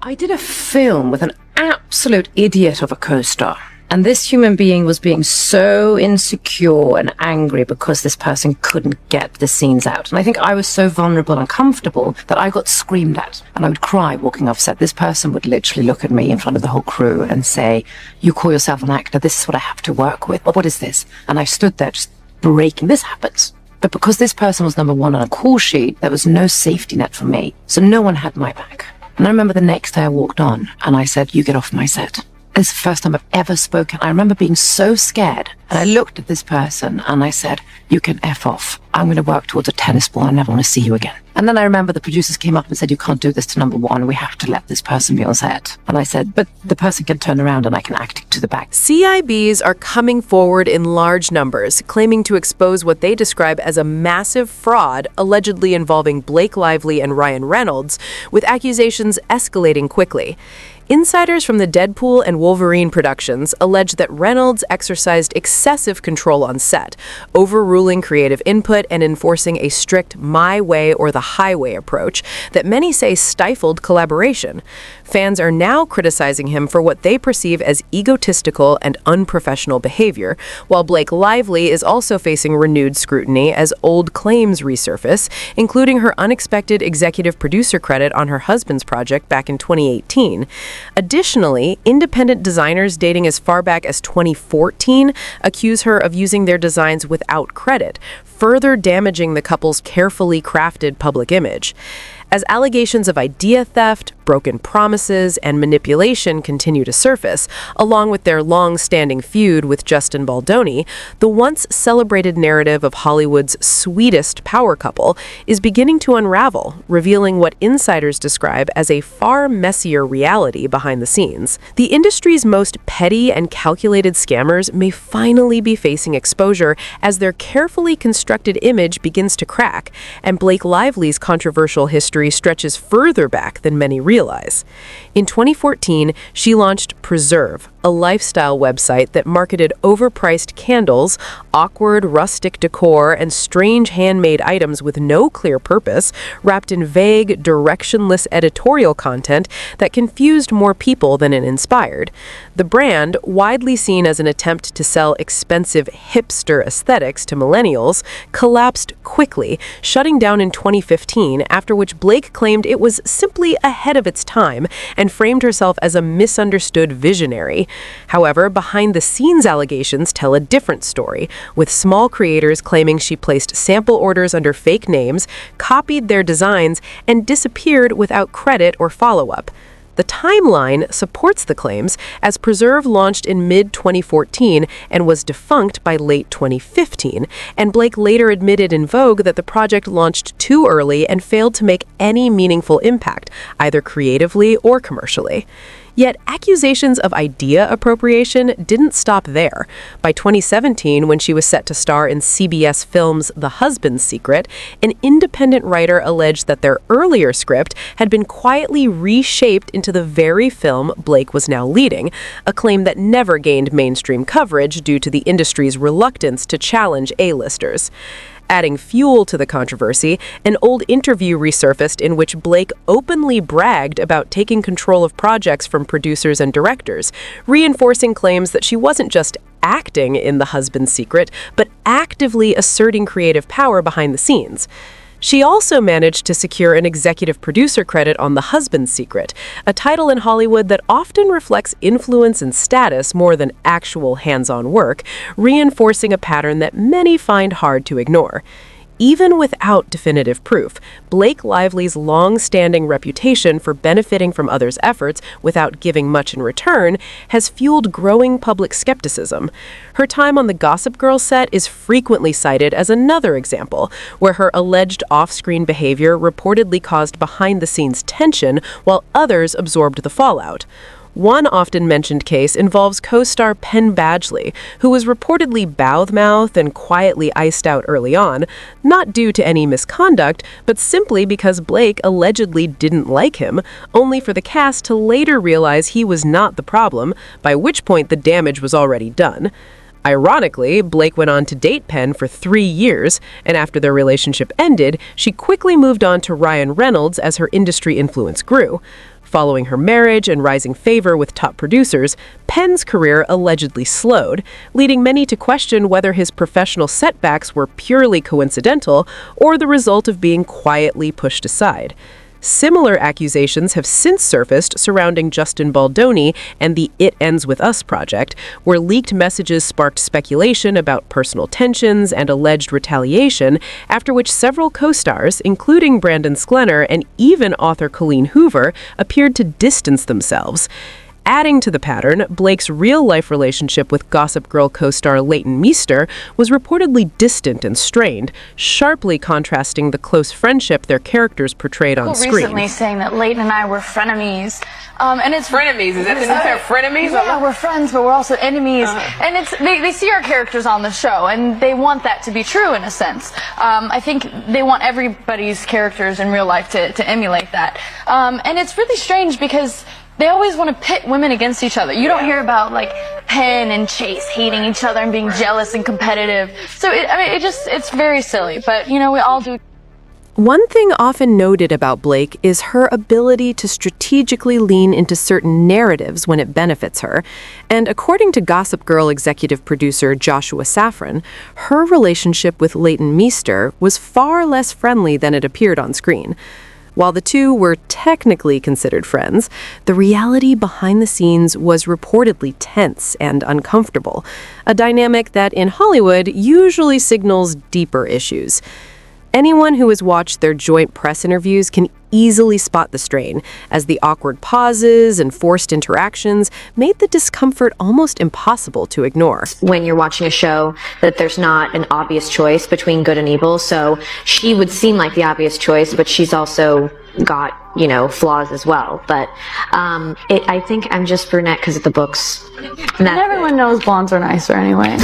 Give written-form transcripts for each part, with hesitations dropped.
I did a film with an absolute idiot of a co-star. And this human being was being so insecure and angry because this person couldn't get the scenes out. And I think I was so vulnerable and comfortable that I got screamed at. And I would cry walking off set. This person would literally look at me in front of the whole crew and say, "You call yourself an actor, this is what I have to work with. What is this?" And I stood there just breaking. This happens. But because this person was number one on a call sheet, there was no safety net for me. So no one had my back. And I remember the next day I walked on and I said, "You get off my set." This is the first time I've ever spoken. I remember being so scared. And I looked at this person and I said, "You can F off. I'm going to work towards a tennis ball. I never want to see you again." And then I remember the producers came up and said, "You can't do this to number one. We have to let this person be on set." And I said, "But the person can turn around and I can act to the back." CIBs are coming forward in large numbers, claiming to expose what they describe as a massive fraud allegedly involving Blake Lively and Ryan Reynolds, with accusations escalating quickly. Insiders from the Deadpool and Wolverine productions allege that Reynolds exercised excessive control on set, overruling creative input and enforcing a strict my way or the highway approach that many say stifled collaboration. Fans are now criticizing him for what they perceive as egotistical and unprofessional behavior, while Blake Lively is also facing renewed scrutiny as old claims resurface, including her unexpected executive producer credit on her husband's project back in 2018. Additionally, independent designers dating as far back as 2014 accuse her of using their designs without credit, further damaging the couple's carefully crafted public image. As allegations of idea theft, broken promises, and manipulation continue to surface, along with their long-standing feud with Justin Baldoni, the once celebrated narrative of Hollywood's sweetest power couple is beginning to unravel, revealing what insiders describe as a far messier reality behind the scenes. The industry's most petty and calculated scammers may finally be facing exposure as their carefully constructed image begins to crack, and Blake Lively's controversial history stretches further back than many realize. In 2014, she launched Preserve, a lifestyle website that marketed overpriced candles, awkward rustic decor, and strange handmade items with no clear purpose, wrapped in vague, directionless editorial content that confused more people than it inspired. The brand, widely seen as an attempt to sell expensive hipster aesthetics to millennials, collapsed quickly, shutting down in 2015, after which Blake claimed it was simply ahead of its time and framed herself as a misunderstood visionary. However, behind-the-scenes allegations tell a different story, with small creators claiming she placed sample orders under fake names, copied their designs, and disappeared without credit or follow-up. The timeline supports the claims, as Preserve launched in mid-2014 and was defunct by late 2015, and Blake later admitted in Vogue that the project launched too early and failed to make any meaningful impact, either creatively or commercially. Yet accusations of idea appropriation didn't stop there. By 2017, when she was set to star in CBS Films' The Husband's Secret, an independent writer alleged that their earlier script had been quietly reshaped into the very film Blake was now leading, a claim that never gained mainstream coverage due to the industry's reluctance to challenge A-listers. Adding fuel to the controversy, an old interview resurfaced in which Blake openly bragged about taking control of projects from producers and directors, reinforcing claims that she wasn't just acting in The Husband's Secret, but actively asserting creative power behind the scenes. She also managed to secure an executive producer credit on The Husband's Secret, a title in Hollywood that often reflects influence and status more than actual hands-on work, reinforcing a pattern that many find hard to ignore. Even without definitive proof, Blake Lively's long-standing reputation for benefiting from others' efforts without giving much in return has fueled growing public skepticism. Her time on the Gossip Girl set is frequently cited as another example, where her alleged off-screen behavior reportedly caused behind-the-scenes tension while others absorbed the fallout. One often mentioned case involves co-star Penn Badgley, who was reportedly mouth-mouthed and quietly iced out early on, not due to any misconduct, but simply because Blake allegedly didn't like him, only for the cast to later realize he was not the problem, by which point the damage was already done. Ironically, Blake went on to date Penn for 3 years, and after their relationship ended, she quickly moved on to Ryan Reynolds as her industry influence grew. Following her marriage and rising favor with top producers, Penn's career allegedly slowed, leading many to question whether his professional setbacks were purely coincidental or the result of being quietly pushed aside. Similar accusations have since surfaced surrounding Justin Baldoni and the It Ends With Us project, where leaked messages sparked speculation about personal tensions and alleged retaliation, after which several co-stars, including Brandon Sklenar and even author Colleen Hoover, appeared to distance themselves. Adding to the pattern, Blake's real-life relationship with Gossip Girl co-star Leighton Meester was reportedly distant and strained, sharply contrasting the close friendship their characters portrayed on screen. Recently saying that Leighton and I were frenemies. And it's frenemies. Is that the new term, frenemies? Yeah, we're friends, but we're also enemies. And it's they see our characters on the show, and they want that to be true in a sense. I think they want everybody's characters in real life to emulate that. And it's really strange because they always want to pit women against each other. You don't hear about like Penn and Chase hating each other and being jealous and competitive. So it's very silly. But we all do. One thing often noted about Blake is her ability to strategically lean into certain narratives when it benefits her. And according to Gossip Girl executive producer Joshua Safran, her relationship with Leighton Meester was far less friendly than it appeared on screen. While the two were technically considered friends, the reality behind the scenes was reportedly tense and uncomfortable, a dynamic that in Hollywood usually signals deeper issues. Anyone who has watched their joint press interviews can easily spot the strain, as the awkward pauses and forced interactions made the discomfort almost impossible to ignore. When you're watching a show, that there's not an obvious choice between good and evil, so she would seem like the obvious choice, but she's also got, flaws as well. But I think I'm just brunette because of the books. And everyone knows blondes are nicer anyway.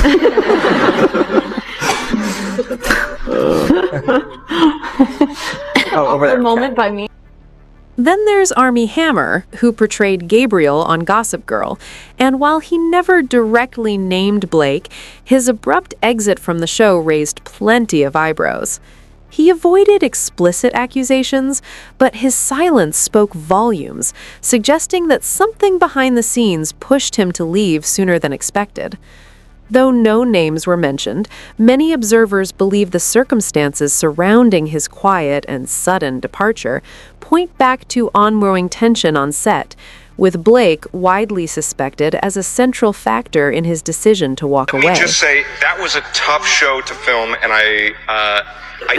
Over there. Moment by me. Then there's Armie Hammer, who portrayed Gabriel on Gossip Girl, and while he never directly named Blake, his abrupt exit from the show raised plenty of eyebrows. He avoided explicit accusations, but his silence spoke volumes, suggesting that something behind the scenes pushed him to leave sooner than expected. Though no names were mentioned, many observers believe the circumstances surrounding his quiet and sudden departure point back to ongoing tension on set, with Blake widely suspected as a central factor in his decision to walk away. Let me just say, that was a tough show to film, and I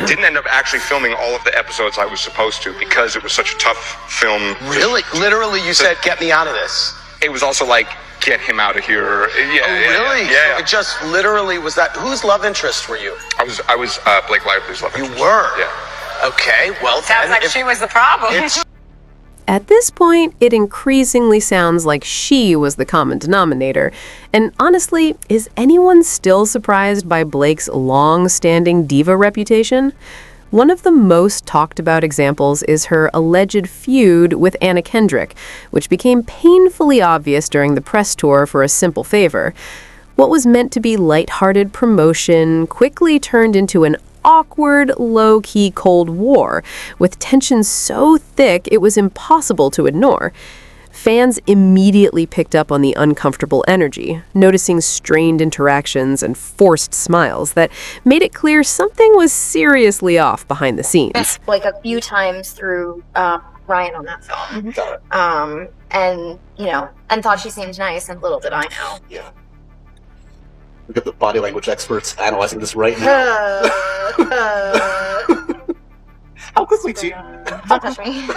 didn't end up actually filming all of the episodes I was supposed to because it was such a tough film. Really? Literally, you said, get me out of this. It was also like, get him out of here. Really? Yeah. So it just literally was that. Whose love interest were you? I was Blake Lively's love interest. You were? Yeah. Okay, well Sounds like she was the problem. At this point, it increasingly sounds like she was the common denominator. And honestly, is anyone still surprised by Blake's long-standing diva reputation? One of the most talked about examples is her alleged feud with Anna Kendrick, which became painfully obvious during the press tour for A Simple Favor. What was meant to be lighthearted promotion quickly turned into an awkward, low-key Cold War, with tension so thick it was impossible to ignore. Fans immediately picked up on the uncomfortable energy, noticing strained interactions and forced smiles that made it clear something was seriously off behind the scenes. Like a few times through Ryan on that film. And thought she seemed nice, and little did I know. Yeah. Look at the body language experts analyzing this right now. How quickly, too? Don't touch me.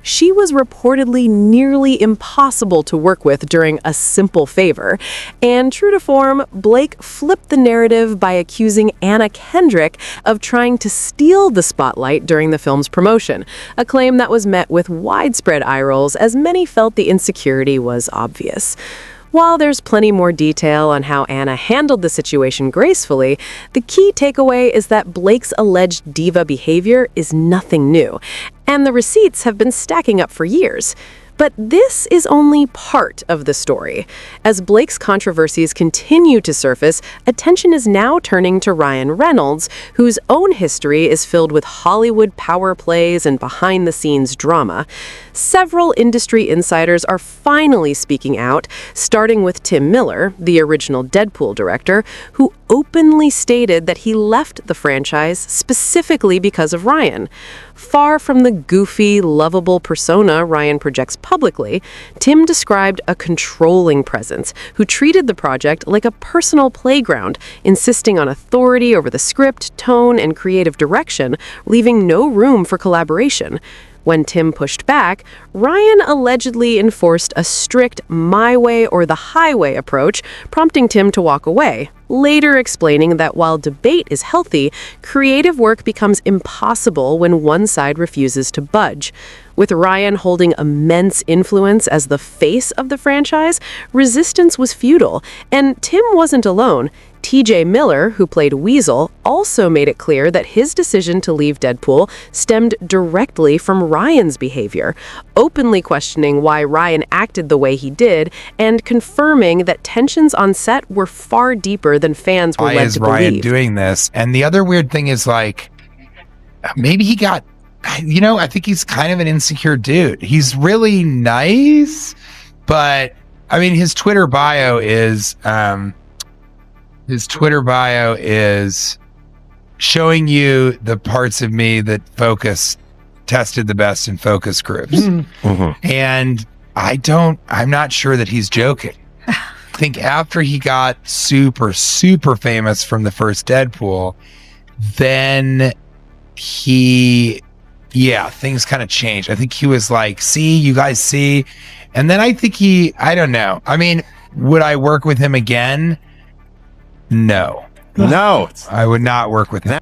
She was reportedly nearly impossible to work with during A Simple Favor, and true to form, Blake flipped the narrative by accusing Anna Kendrick of trying to steal the spotlight during the film's promotion, a claim that was met with widespread eye rolls as many felt the insecurity was obvious. While there's plenty more detail on how Anna handled the situation gracefully, the key takeaway is that Blake's alleged diva behavior is nothing new, and the receipts have been stacking up for years. But this is only part of the story. As Blake's controversies continue to surface, attention is now turning to Ryan Reynolds, whose own history is filled with Hollywood power plays and behind-the-scenes drama. Several industry insiders are finally speaking out, starting with Tim Miller, the original Deadpool director, who openly stated that he left the franchise specifically because of Ryan. Far from the goofy, lovable persona Ryan projects publicly, Tim described a controlling presence who treated the project like a personal playground, insisting on authority over the script, tone, and creative direction, leaving no room for collaboration. When Tim pushed back, Ryan allegedly enforced a strict my way or the highway approach, prompting Tim to walk away, later explaining that while debate is healthy, creative work becomes impossible when one side refuses to budge. With Ryan holding immense influence as the face of the franchise, resistance was futile, and Tim wasn't alone. TJ Miller, who played Weasel, also made it clear that his decision to leave Deadpool stemmed directly from Ryan's behavior, openly questioning why Ryan acted the way he did and confirming that tensions on set were far deeper than fans were led to believe. Why is Ryan doing this? And the other weird thing is, like, maybe he got, I think he's kind of an insecure dude. He's really nice, but I mean, his Twitter bio is showing you the parts of me that tested the best in focus groups. Mm-hmm. And I'm not sure that he's joking. I think after he got super, super famous from the first Deadpool, then things kind of changed. I think he was like, see, you guys see. And then I think I don't know. I mean, would I work with him again? No, I would not work with him.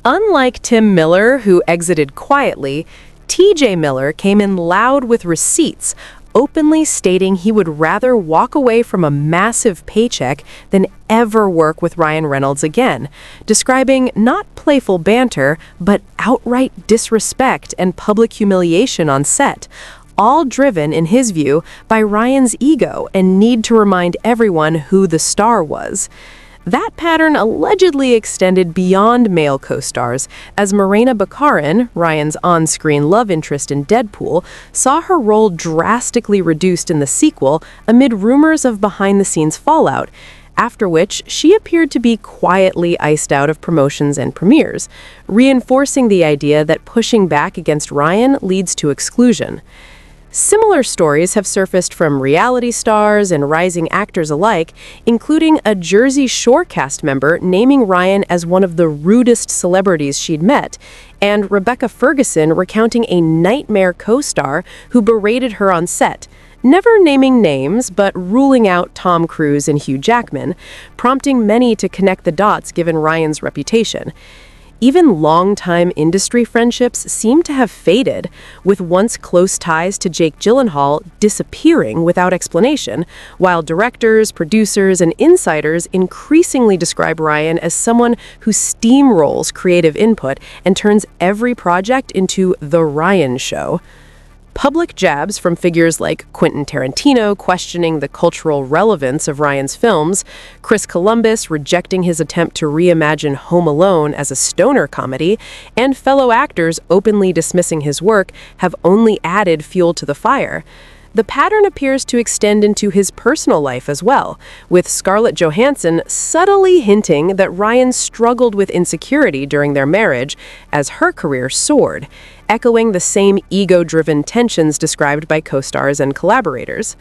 Unlike Tim Miller, who exited quietly, TJ Miller came in loud with receipts, openly stating he would rather walk away from a massive paycheck than ever work with Ryan Reynolds again, describing not playful banter, but outright disrespect and public humiliation on set, all driven, in his view, by Ryan's ego and need to remind everyone who the star was. That pattern allegedly extended beyond male co-stars, as Morena Baccarin, Ryan's on-screen love interest in Deadpool, saw her role drastically reduced in the sequel amid rumors of behind-the-scenes fallout, after which she appeared to be quietly iced out of promotions and premieres, reinforcing the idea that pushing back against Ryan leads to exclusion. Similar stories have surfaced from reality stars and rising actors alike, including a Jersey Shore cast member naming Ryan as one of the rudest celebrities she'd met, and Rebecca Ferguson recounting a nightmare co-star who berated her on set, never naming names but ruling out Tom Cruise and Hugh Jackman, prompting many to connect the dots given Ryan's reputation. Even long-time industry friendships seem to have faded, with once close ties to Jake Gyllenhaal disappearing without explanation, while directors, producers, and insiders increasingly describe Ryan as someone who steamrolls creative input and turns every project into The Ryan Show. Public jabs from figures like Quentin Tarantino questioning the cultural relevance of Ryan's films, Chris Columbus rejecting his attempt to reimagine Home Alone as a stoner comedy, and fellow actors openly dismissing his work have only added fuel to the fire. The pattern appears to extend into his personal life as well, with Scarlett Johansson subtly hinting that Ryan struggled with insecurity during their marriage as her career soared, echoing the same ego-driven tensions described by co-stars and collaborators.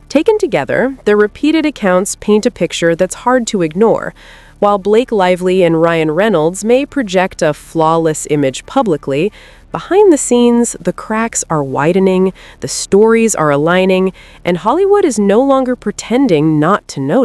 Taken together, their repeated accounts paint a picture that's hard to ignore. While Blake Lively and Ryan Reynolds may project a flawless image publicly, behind the scenes, the cracks are widening, the stories are aligning, and Hollywood is no longer pretending not to notice.